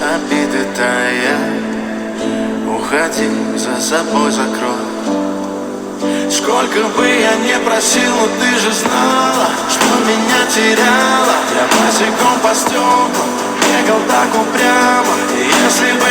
обиды тая. Уходи, за собой закрой. Сколько бы я не просил, но ты же знала, что меня теряла. Я босиком по стеклам бегал так упрямо. И если бы